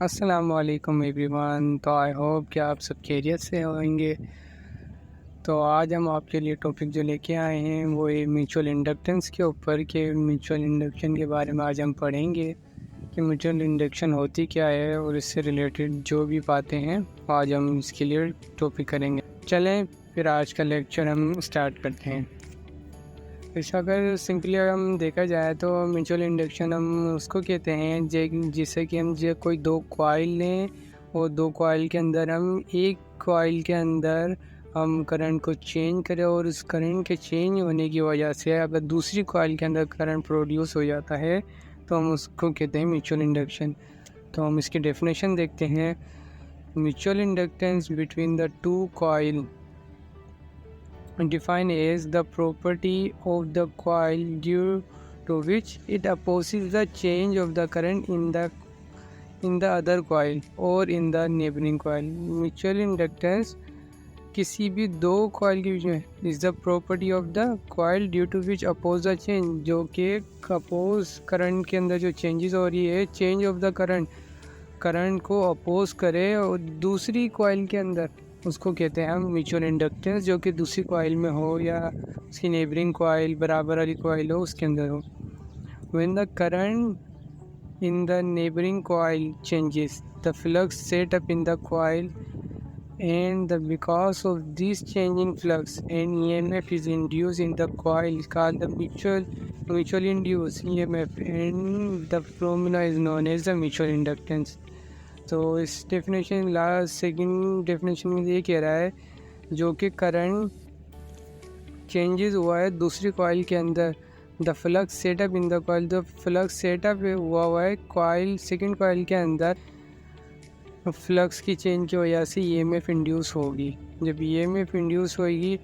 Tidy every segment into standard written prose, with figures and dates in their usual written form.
अस्सलामुअलैकुम एवरीवन। तो I hope कि आप सब खैरियत से होंगे। तो आज हम आपके लिए टॉपिक जो लेके आए हैं वो ये म्यूचुअल इंडक्टेंस के ऊपर के म्यूचुअल इंडक्शन के बारे में आज हम पढ़ेंगे कि म्यूचुअल इंडक्शन होती क्या है और इससे रिलेटेड जो भी बातें हैं आज हम इसके लिए टॉपिक करेंगे। चलें फिर आज का लेक्चर हम स्टार्ट करते हैं। इस अगर सिंपली अगर हम देखा जाए तो म्यूचुअल इंडक्शन हम उसको कहते हैं जिससे कि हम जो कोई दो कॉइल लें और दो कॉइल के अंदर हम एक कॉइल के अंदर हम करंट को चेंज करें और उस करंट के चेंज होने की वजह से अगर दूसरी कॉइल के अंदर करंट प्रोड्यूस हो जाता है तो हम उसको कहते हैं म्यूचुअल इंडक्शन। तो हम इसकी डेफिनेशन देखते हैं। Mutual inductance between the two coil defined as the property of the coil due to which it opposes the change of the current in the other coil or in the neighboring coil। Mutual inductance किसी भी दो coil के बीच में is the property of the coil due to which oppose the change, जो कि oppose current के अंदर जो चेंजेस हो रही है, चेंज ऑफ द करंट को अपोज करे और दूसरी कॉइल के अंदर, उसको कहते हैं हम म्यूचुअल इंडक्टेंस, जो कि दूसरी कॉइल में हो या उसकी नेबरिंग कॉइल बराबर वाली कॉइल हो उसके अंदर हो। When the current in the neighbouring coil changes the flux set up in the coil and because of this change in flux and EMF is induced in the coil called the mutually induced EMF, and the phenomena is known as the mutual inductance। तो इस definition last second definition में ये कह रहा है जो कि current changes हुआ है दूसरी कॉइल के अंदर, the flux setup in the coil, the flux setup हुआ है कॉइल सेकंड कॉइल के अंदर, फ्लक्स की चेंज की वजह से EMF इंड्यूस होगी। जब EMF इंड्यूस होगी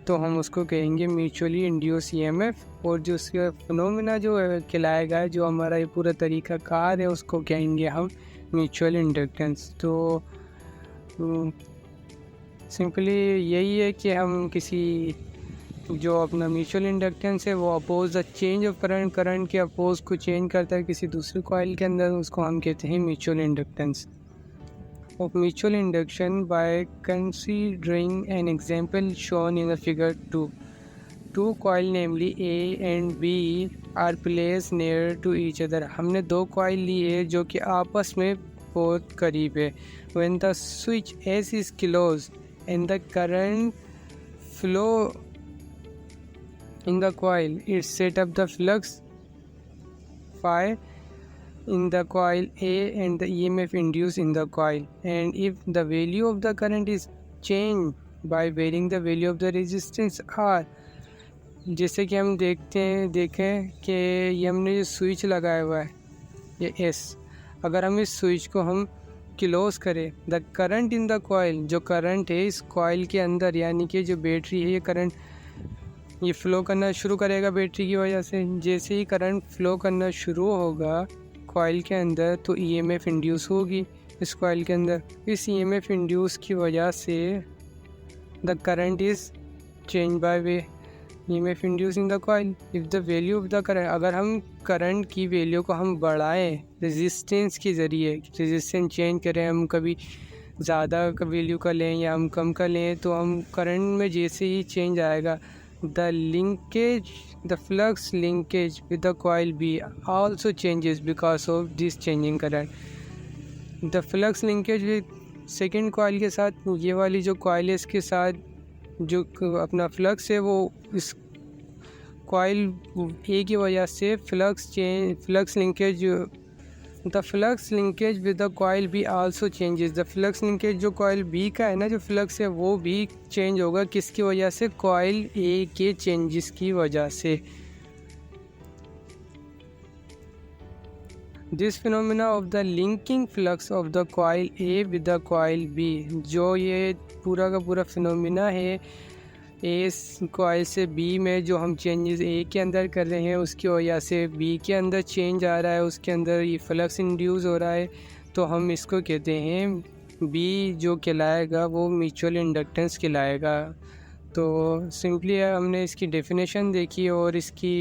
तो हम उसको कहेंगे म्यूचुअली इंड्यूस EMF, और जो उसका फिनोमिना जो कहलाएगा, जो हमारा ये पूरा तरीका कार है, उसको कहेंगे हम म्यूचुअल इंडक्टेंस। तो सिंपली यही है कि हम किसी जो अपना म्यूचुअल इंडक्टेंस है वो oppose the change of current के अपोज को चेंज करता है किसी दूसरी कॉइल के अंदर, उसको हम कहते हैं mutual inductance. Of mutual induction by considering an example shown in the figure 2। Two coil namely A and B are placed near to each other। हमने दो कॉइल ली है जो कि आपस में बहुत करीब है। When the switch S is closed and the current flow in the coil, it set up the flux phi in the coil A and the EMF induced in the coil, and if the value of the current is changed by varying the value of the resistance R। जैसे कि हम देखें कि ये हमने जो switch लगाया हुआ है ये S, अगर हम इस स्विच को हम क्लोज करें, the current in the coil, जो करंट है इस कॉइल के अंदर, यानी कि जो बैटरी है ये करंट ये फ्लो करना शुरू करेगा बैटरी की वजह से। जैसे ही करंट फ्लो करना शुरू होगा कॉइल के अंदर तो EMF इंड्यूस होगी इस कॉइल के अंदर। इस EMF इंड्यूस की वजह से the current is change by way EMF induce in the coil. If the value of the current, अगर हम करंट की वैल्यू को हम बढ़ाएं रेजिस्टेंस के ज़रिए, रेजिस्टेंस चेंज करें, हम कभी ज़्यादा का वैल्यू का लें या हम कम का लें, तो हम करंट में जैसे ही चेंज आएगा the flux linkage with the coil B also changes because of this changing current। the flux linkage with second coil के साथ, ये वाली जो coil है इसके साथ जो अपना flux है वो इस coil A की वजह से flux linkage the flux linkage with the coil B also changes। the flux linkage जो coil B का है ना, जो flux है वो भी change होगा, किसकी वजह से, coil A के changes की वजह से। This phenomena of the linking flux of the coil A with the coil B, जो ये पूरा का पूरा फिनोमिना है इस कॉइल से बी में जो हम चेंजेस ए के अंदर कर रहे हैं उसकी वजह से बी के अंदर चेंज आ रहा है, उसके अंदर ये फ्लक्स इंड्यूस हो रहा है, तो हम इसको कहते हैं बी जो कहलाएगा वो म्यूचुअल इंडक्टेंस कहलाएगा। तो सिंपली हमने इसकी डेफिनेशन देखी और इसकी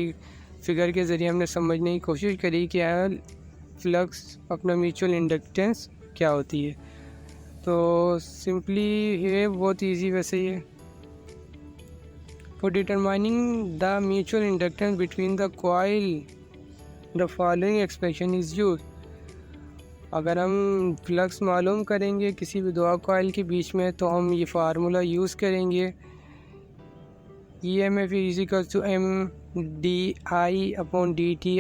फ़िगर के ज़रिए हमने समझने की कोशिश करी कि फ्लक्स अपना म्यूचुअल इंडक्टेंस क्या होती है। तो सिंपली ये बहुत इजी वैसे ही है। For determining the mutual inductance between the coil the following expression is use. अगर हम फ्लक्स मालूम करेंगे किसी भी दो कॉइल के बीच में तो हम ये फार्मूला यूज़ करेंगे। EMF is equal to MdI/dt।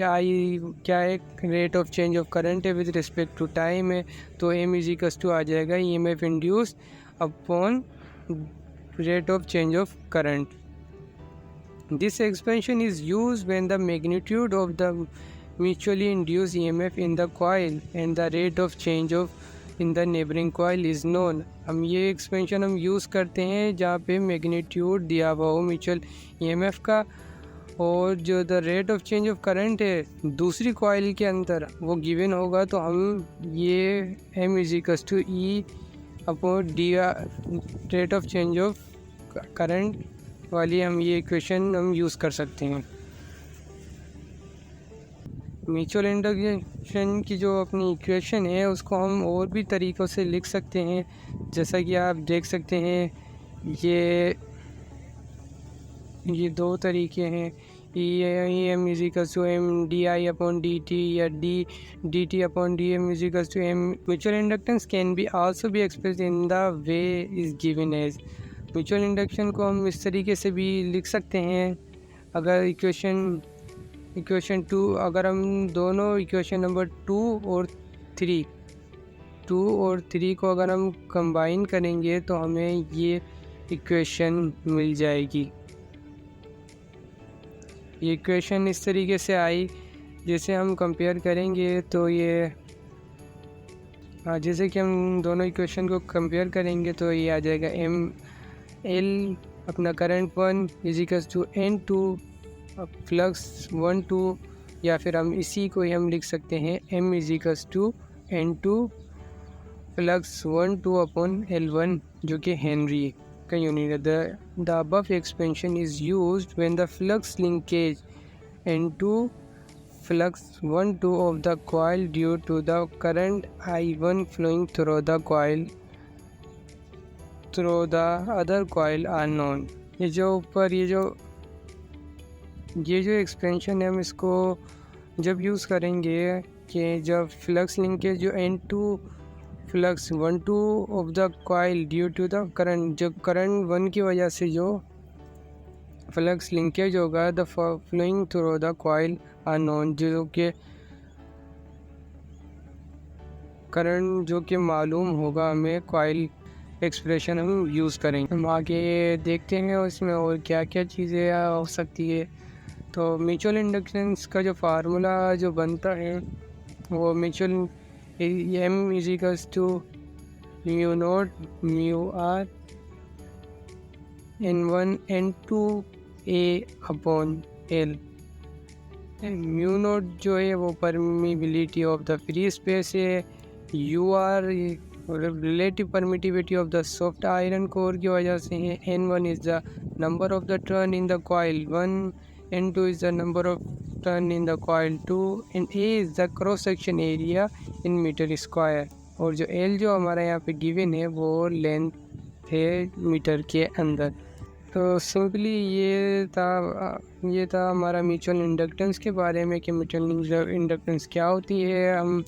I क्या है, rate of change of current है विद रिस्पेक्ट टू टाइम है, तो M इज इक्वल टू आ जाएगा EMF induce upon rate of change of current. This expansion is use when the magnitude of the mutually induced EMF in the coil and the rate of change of in the neighboring coil is known। हम ये expansion हम use करते हैं जहाँ पे magnitude दिया हुआ हो म्यूचुअल EMF का, और जो the rate of change of current है दूसरी कॉइल के अंदर वो गिवन होगा, तो हम ये M is equal to E upon D rate of change of current वाली हम ये इक्वेशन हम यूज़ कर सकते हैं। म्यूचुअल इंडक्शन की जो अपनी इक्वेशन है उसको हम और भी तरीक़ों से लिख सकते हैं, जैसा कि आप देख सकते हैं ये दो तरीके हैं। EM is equal to MdI/dt या dt upon DM is equal to M। Mutual inductance can be also be express in the way is given as. Mutual induction को हम इस तरीके से भी लिख सकते हैं। अगर इक्वेशन 2, अगर हम दोनों इक्वेशन नंबर 2 और 3 को अगर हम कंबाइन करेंगे तो हमें ये इक्वेशन मिल जाएगी। ये इक्वेशन इस तरीके से आई, जैसे हम कंपेयर करेंगे तो ये जैसे कि हम दोनों इक्वेशन को कंपेयर करेंगे तो ये आ जाएगा ML अपना current 1 is equal to N2 flux 1-2, या फिर हम इसी को ही हम लिख सकते हैं M is equals to N2 flux 1-2 upon L1 जो कि हेनरी का यूनिट है। The above expansion is used when the flux linkage N2 flux 1-2 of the coil due to the current I1 flowing through the coil through the other coil are known. ये जो ऊपर ये जो expansion है हम इसको जब यूज़ करेंगे कि जब फ्लक्स लिंकेज जो N2 flux 1-2 of the coil due to the current, जब करंट 1 की वजह से जो फ्लक्स लिंकेज होगा the flowing through the coil are known, जो कि करंट जो कि मालूम होगा हमें कॉइल एक्सप्रेशन हम यूज़ करेंगे। हम आगे देखते हैं उसमें और क्या क्या चीज़ें हो सकती है। तो म्यूचुअल इंडक्टेंस का जो फार्मूला जो बनता है वो mutual M is equals to mu not mu R N1 N2 A upon L। Mu not जो है वो permeability of the free space है, UR relative permittivity of the soft iron core की वजह से है, N1 is the number of the turn in the coil 1, N2 is the number of turn in the coil 2 and A is the cross section area in meter square। और जो L जो हमारा यहाँ पे गिवन है वो length है metre के अंदर। तो सिंपली ये था हमारा म्यूचुअल इंडक्टेंस के बारे में कि म्यूचुअल इंडक्टेंस क्या होती है, हम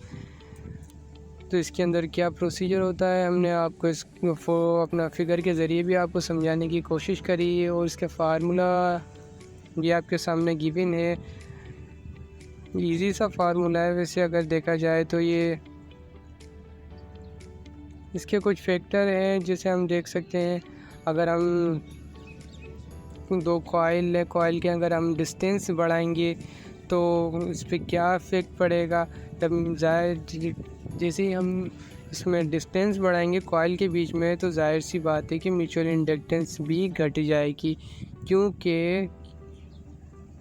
तो इसके अंदर क्या प्रोसीजर होता है। हमने आपको इसको अपना फिगर के ज़रिए भी आपको समझाने की कोशिश करी और इसका फार्मूला ये आपके सामने गिवन है। इजी सा फार्मूला है वैसे अगर देखा जाए तो। ये इसके कुछ फैक्टर हैं जिसे हम देख सकते हैं। अगर हम दो कॉइल है, कॉइल के अगर हम डिस्टेंस बढ़ाएंगे तो इस पर क्या इफेक्ट पड़ेगा। तब जैसे ही हम इसमें डिस्टेंस बढ़ाएंगे कॉइल के बीच में तो जाहिर सी बात है कि म्यूचुअल इंडक्टेंस भी घट जाएगी, क्योंकि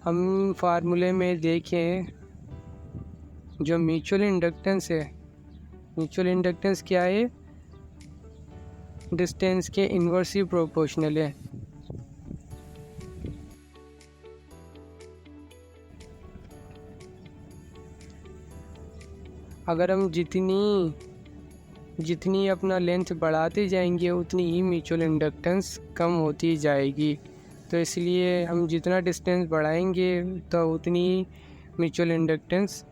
हम फार्मूले में देखें जो म्यूचुअल इंडक्टेंस है, म्यूचुअल इंडक्टेंस क्या है, डिस्टेंस के इन्वर्सली प्रोपोर्शनल है। अगर हम जितनी अपना लेंथ बढ़ाते जाएंगे उतनी ही म्यूचुअल इंडक्टेंस कम होती जाएगी। तो इसलिए हम जितना डिस्टेंस बढ़ाएंगे तो उतनी म्यूचुअल इंडक्टेंस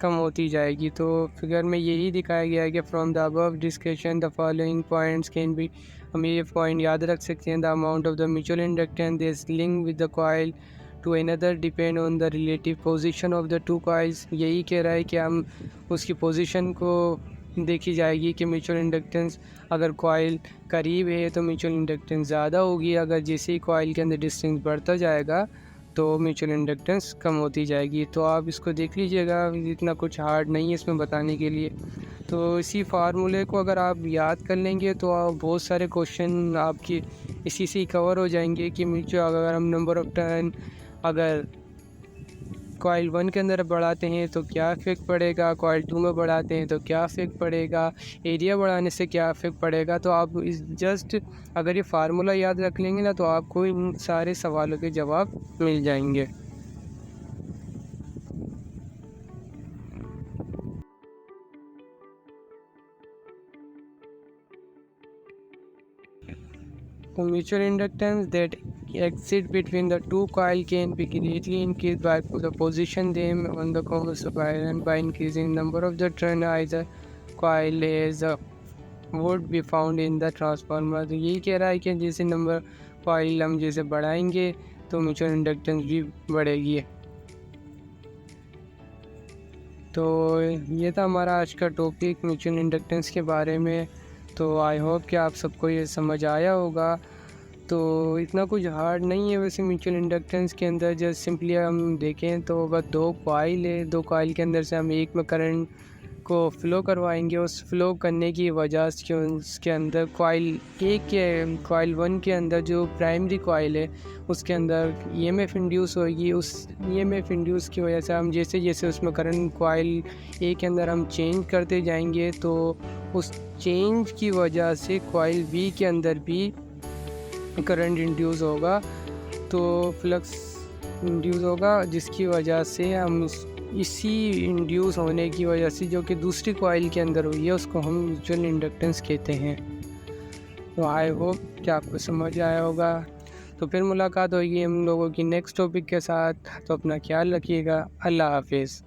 कम होती जाएगी। तो फिगर में यही दिखाया गया है कि from the above discussion the following points can be, हम ये पॉइंट याद रख सकते हैं। The amount of the mutual inductance is link with the coil to another depend on the relative position of the two coils. यही कह रहा है कि हम उसकी पोजीशन को देखी जाएगी कि म्यूचुअल इंडक्टेंस अगर कॉइल करीब है तो म्यूचुअल इंडक्टेंस ज़्यादा होगी, अगर जैसे ही कॉइल के अंदर डिस्टेंस बढ़ता जाएगा तो म्यूचुअल इंडक्टेंस कम होती जाएगी। तो आप इसको देख लीजिएगा, इतना कुछ हार्ड नहीं है इसमें बताने के लिए। तो इसी फार्मूले को अगर आप याद कर लेंगे तो आप बहुत सारे क्वेश्चन आपकी इसी से ही कवर हो जाएंगे कि म्यूचुअल अगर हम नंबर ऑफ टर्न अगर कॉइल 1 के अंदर बढ़ाते हैं तो क्या इफेक्ट पड़ेगा, कॉइल 2 में बढ़ाते हैं तो क्या इफेक्ट पड़ेगा, एरिया बढ़ाने से क्या इफेक्ट पड़ेगा। तो आप इस जस्ट अगर ये फार्मूला याद रख लेंगे ना तो आपको इन सारे सवालों के जवाब मिल जाएंगे। So mutual inductance that exist between the two coil can be greatly increased by the position them on the converse and by increasing number of the turn either coil as would be found in the transformer। तो यही कह रहा है कि जैसे number coil हम जैसे बढ़ाएंगे तो म्यूचुअल इंडक्टेंस भी बढ़ेगी। तो ये था हमारा आज का टॉपिक म्यूचुअल इंडक्टेंस के बारे में। तो आई होप कि आप सबको ये समझ आया होगा। तो इतना कुछ हार्ड नहीं है वैसे म्यूचुअल इंडक्टेंस के अंदर। जस्ट सिंपली हम देखें तो बस दो कॉइल है, दो कॉइल के अंदर से हम एक में करंट को फ्लो करवाएंगे। उस फ्लो करने की वजह से उसके अंदर कॉइल 1 के अंदर जो प्राइमरी कॉइल है उसके अंदर ईएमएफ इंड्यूस होगी। उस ईएमएफ इंड्यूस की वजह से हम जैसे जैसे उसमें करंट कॉइल 1 के अंदर हम चेंज करते जाएंगे तो उस चेंज की वजह से कॉइल बी के अंदर भी करंट इंड्यूस होगा, तो फ्लक्स इंड्यूस होगा, जिसकी वजह से हम इसी इंड्यूस होने की वजह से जो कि दूसरी कॉइल के अंदर हुई है उसको हम म्यूचुअल इंडक्टेंस कहते हैं। तो आई होप कि आपको समझ आया होगा। तो फिर मुलाकात होगी हम लोगों की नेक्स्ट टॉपिक के साथ। तो अपना ख्याल रखिएगा। अल्लाह हाफिज़।